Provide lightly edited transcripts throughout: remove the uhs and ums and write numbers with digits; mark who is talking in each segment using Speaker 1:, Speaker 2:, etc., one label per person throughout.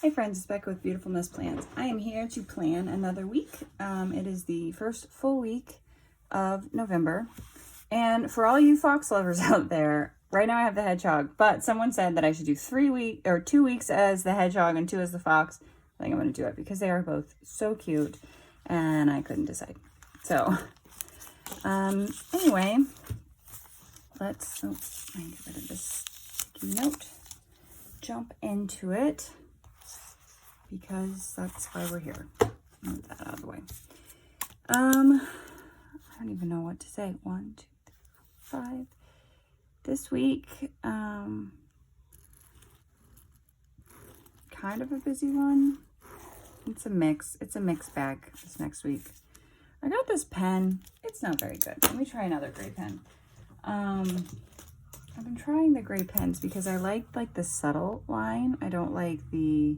Speaker 1: Hey friends, it's Becca with Beautifulness Plans. I am here to plan another week. It is the first full week of November. And for all you fox lovers out there, right now I have the hedgehog, but someone said that I should do 2 weeks as the hedgehog and 2 as the fox. I think I'm going to do it because they are both so cute and I couldn't decide. So, anyway, let me get rid of this sticky note. Jump into it. Because that's why we're here. Move that out of the way. I don't even know what to say. 1, 2, 3, 4, 5. This week, kind of a busy one. It's a mix. It's a mixed bag this next week. I got this pen. It's not very good. Let me try another gray pen. I've been trying the gray pens because I like the subtle line. I don't like the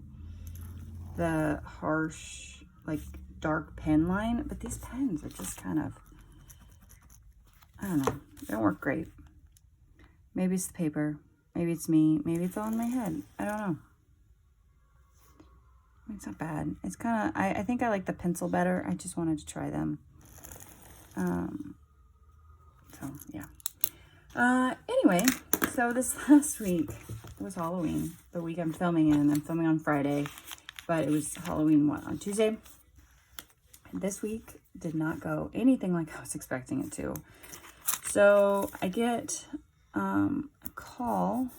Speaker 1: harsh, dark pen line, but these pens are just kind of, I don't know, they don't work great. Maybe it's the paper, maybe it's me, maybe it's all in my head. I don't know. It's not bad. It's kind of, I think I like the pencil better. I just wanted to try them. So yeah. Anyway, so this last week was Halloween, the week I'm filming in. I'm filming on Friday. But it was Halloween, on Tuesday? This week did not go anything like I was expecting it to. So I get a call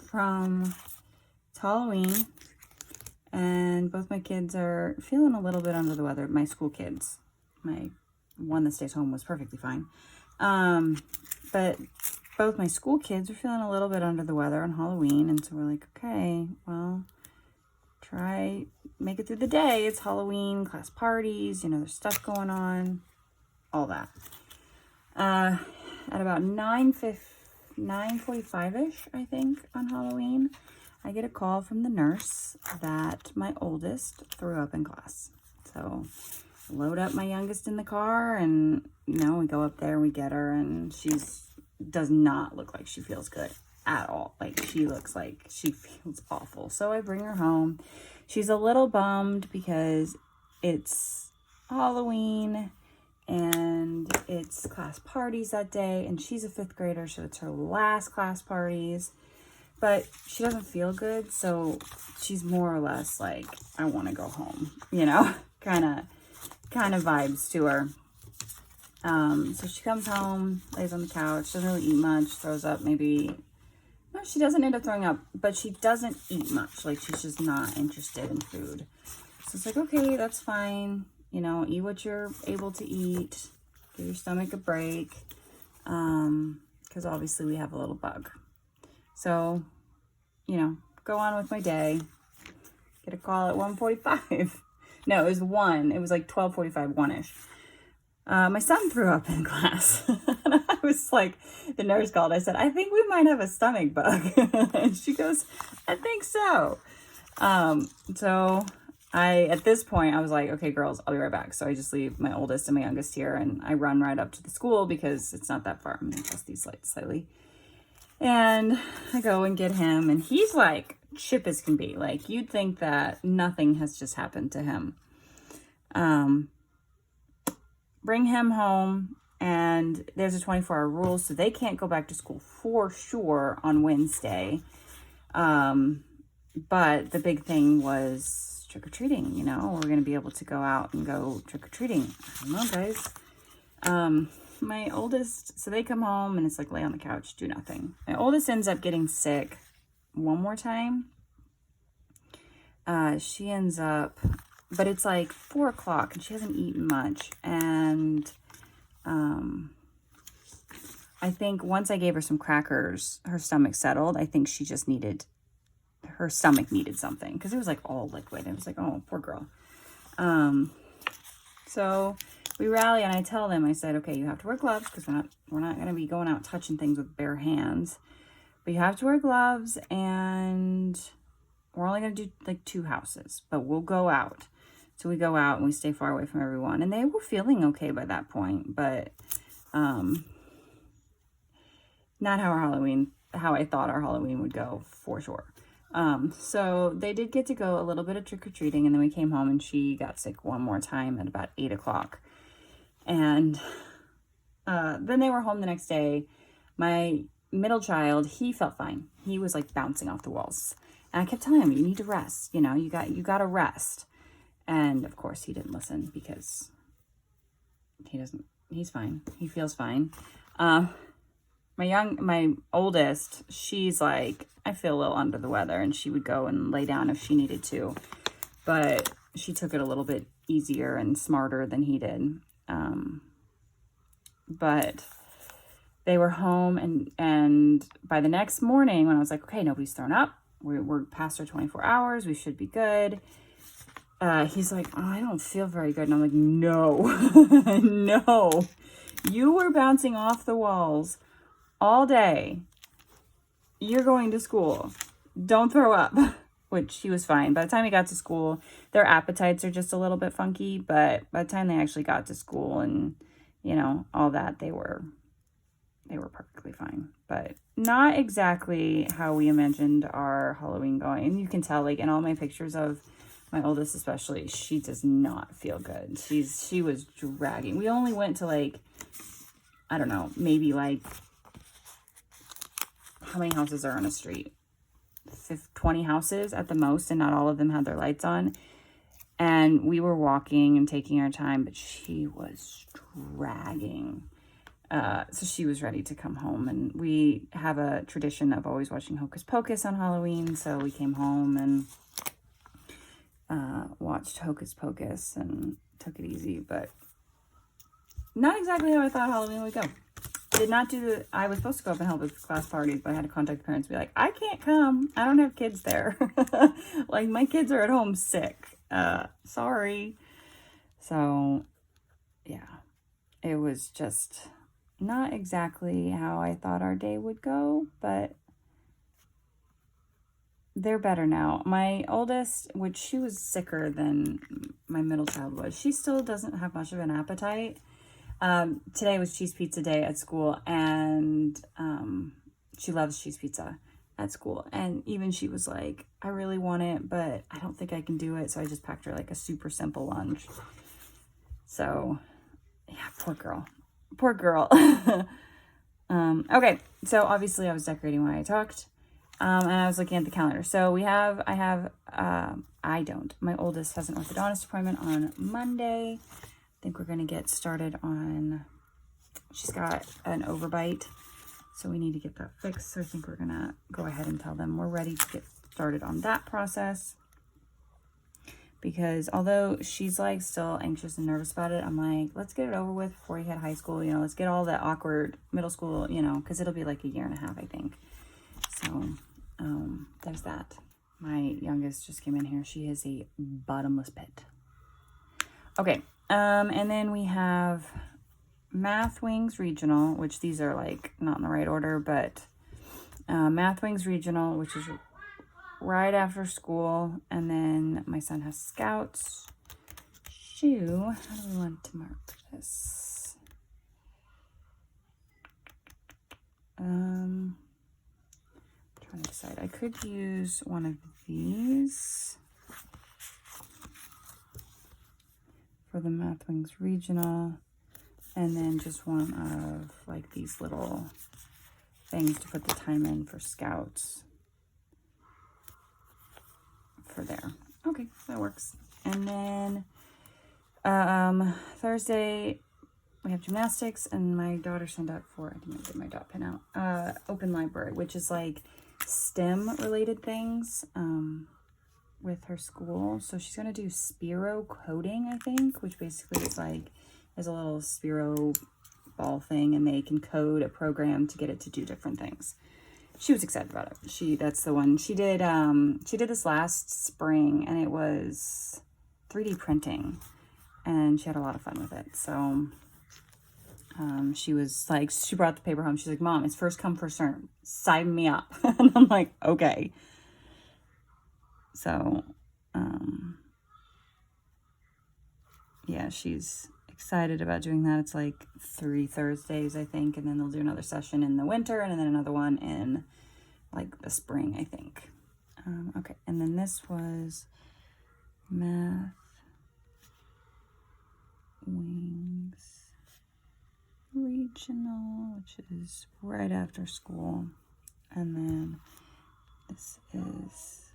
Speaker 1: from, it's Halloween, and both my kids are feeling a little bit under the weather. My school kids. My one that stays home was perfectly fine. But both my school kids are feeling a little bit under the weather on Halloween, and so we're like, okay, well, make it through the day. It's Halloween, class parties, there's stuff going on, all that. At about 9:45-ish, I think, on Halloween, I get a call from the nurse that my oldest threw up in class. So load up my youngest in the car and, we go up there and we get her, and does not look like she feels good at all. She looks like she feels awful. So I bring her home. She's a little bummed because it's Halloween and it's class parties that day, and she's a 5th grader, so it's her last class parties. But she doesn't feel good, so she's more or less like, I want to go home, kind of vibes to her. So she comes home, lays on the couch, doesn't really eat much, throws up maybe. No, she doesn't end up throwing up, but she doesn't eat much. She's just not interested in food. So it's like, okay, that's fine. Eat what you're able to eat. Give your stomach a break. Because obviously we have a little bug. So, go on with my day. Get a call at 1:45. No, it was 1. It was 12:45, 1-ish. My son threw up in class. And I was like, the nurse called. I said, I think we might have a stomach bug. And she goes, I think so. So at this point, I was like, okay, girls, I'll be right back. So I just leave my oldest and my youngest here, and I run right up to the school because it's not that far. I'm going to adjust these lights slightly. And I go and get him, and he's chip as can be. You'd think that nothing has just happened to him. Bring him home, and there's a 24-hour rule, so they can't go back to school for sure on Wednesday. But the big thing was trick-or-treating, we're going to be able to go out and go trick-or-treating. I don't know, guys. My oldest, so they come home, and it's lay on the couch, do nothing. My oldest ends up getting sick one more time. She ends up, but it's 4 o'clock and she hasn't eaten much. And I think once I gave her some crackers, her stomach settled. I think her stomach needed something because it was all liquid. It was oh, poor girl. So we rally, and I tell them, I said, okay, you have to wear gloves because we're not going to be going out touching things with bare hands. But you have to wear gloves, and we're only going to do 2 houses, but we'll go out. So we go out and we stay far away from everyone. And they were feeling okay by that point, but not how I thought our Halloween would go, for sure. So they did get to go a little bit of trick-or-treating, and then we came home and she got sick one more time at about 8 o'clock. And then they were home the next day. My middle child, he felt fine. He was like bouncing off the walls. And I kept telling him, you need to rest. You know, you got to rest. And of course he didn't listen because he's fine. He feels fine. My oldest, she's like, I feel a little under the weather, and she would go and lay down if she needed to. But she took it a little bit easier and smarter than he did. But they were home, and by the next morning when I was like, okay, nobody's thrown up. We're past our 24 hours. We should be good. He's like, oh, I don't feel very good. And I'm like, no, no, you were bouncing off the walls all day. You're going to school. Don't throw up. Which he was fine. By the time he got to school, their appetites are just a little bit funky, but by the time they actually got to school and, you know, all that, they were perfectly fine. But not exactly how we imagined our Halloween going. And you can tell, like, in all my pictures of my oldest especially, she does not feel good. She was dragging. We only went to, like, I don't know, maybe like, how many houses are on a street? 20 houses at the most, and not all of them had their lights on. And we were walking and taking our time, but she was dragging. So she was ready to come home. And we have a tradition of always watching Hocus Pocus on Halloween. So we came home and watched Hocus Pocus and took it easy, but not exactly how I thought Halloween would go. Did not do I was supposed to go up and help with class parties, but I had to contact the parents and be like, I can't come. I don't have kids there. Like, my kids are at home sick. Sorry. So, yeah. It was just not exactly how I thought our day would go, but they're better now. My oldest, which she was sicker than my middle child was, she still doesn't have much of an appetite. Today was cheese pizza day at school, and she loves cheese pizza at school. And even she was like, I really want it, but I don't think I can do it. So I just packed her like a super simple lunch. So yeah, poor girl. Okay. So obviously I was decorating while I talked, and I was looking at the calendar. So my oldest has an orthodontist appointment on Monday. I think we're going to get started on, she's got an overbite, so we need to get that fixed. So I think we're going to go ahead and tell them we're ready to get started on that process. Because although she's like still anxious and nervous about it, I'm like, let's get it over with before you hit high school. You know, let's get all that awkward middle school, you know, because it'll be like a year and a half, I think. So there's that. My youngest just came in here. She is a bottomless pit. Okay. And then we have Math Wings Regional, which these are like not in the right order, but Math Wings Regional, which is right after school. And then my son has Scouts. How do we want to mark this? Trying to decide. I could use one of these for the Math Wings Regional, and then just one of like these little things to put the time in for Scouts for there. Okay, that works. And then Thursday we have gymnastics, and my daughter signed up for, I didn't get my dot pin out, open library, which is like STEM related things with her school. So she's going to do Spiro coding, I think, which basically is like, there's a little Spiro ball thing, and they can code a program to get it to do different things. She was excited about it. That's the one she did this last spring, and it was 3D printing, and she had a lot of fun with it. So she was like, she brought the paper home. She's like, Mom, it's first come, first serve. Sign me up. And I'm like, okay. So, yeah, she's excited about doing that. It's like 3 Thursdays, I think. And then they'll do another session in the winter, and then another one in like the spring, I think. Okay, and then this was Math Wings Regional, which is right after school. And then this is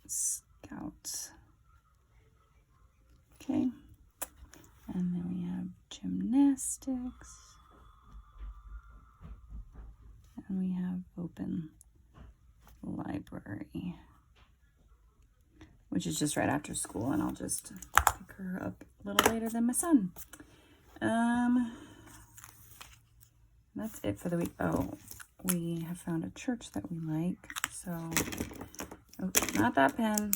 Speaker 1: Scouts. Okay, and then we have gymnastics. And we have open library, which is just right after school, and I'll just pick her up a little later than my son. That's it for the week. Oh, we have found a church that we like. So, oh, not that pen.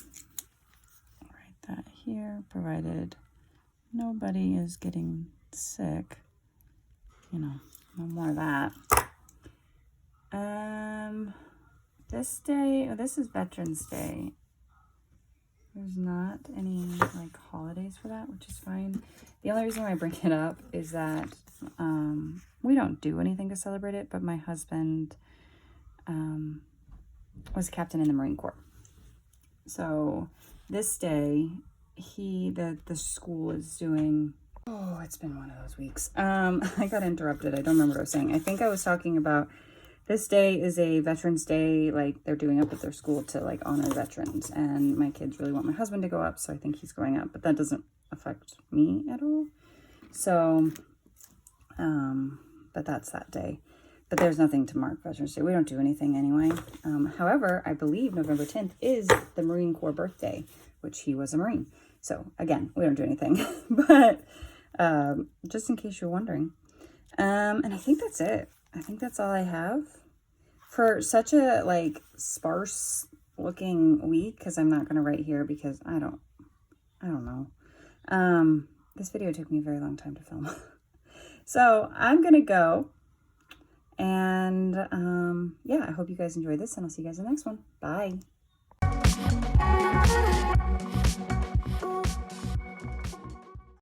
Speaker 1: I'll write that here, provided nobody is getting sick. You know, no more of that. This day, oh, this is Veterans Day. There's not any like holidays for that, which is fine. The only reason why I bring it up is that we don't do anything to celebrate it, but my husband was a captain in the Marine Corps. So this day, the school is doing, oh, it's been one of those weeks. I got interrupted. I don't remember what I was saying. I think I was talking about this day is a Veterans Day, like they're doing up at their school to like honor veterans, and my kids really want my husband to go up, so I think he's going up, but that doesn't affect me at all. So, but that's that day. But there's nothing to mark Veterans Day. We don't do anything anyway. However, I believe November 10th is the Marine Corps birthday, which he was a Marine. So again, we don't do anything, but just in case you're wondering. And I think that's it. I think that's all I have for such a like sparse looking week, because I'm not going to write here because I don't know. This video took me a very long time to film. So I'm going to go, and yeah, I hope you guys enjoyed this, and I'll see you guys in the next one. Bye.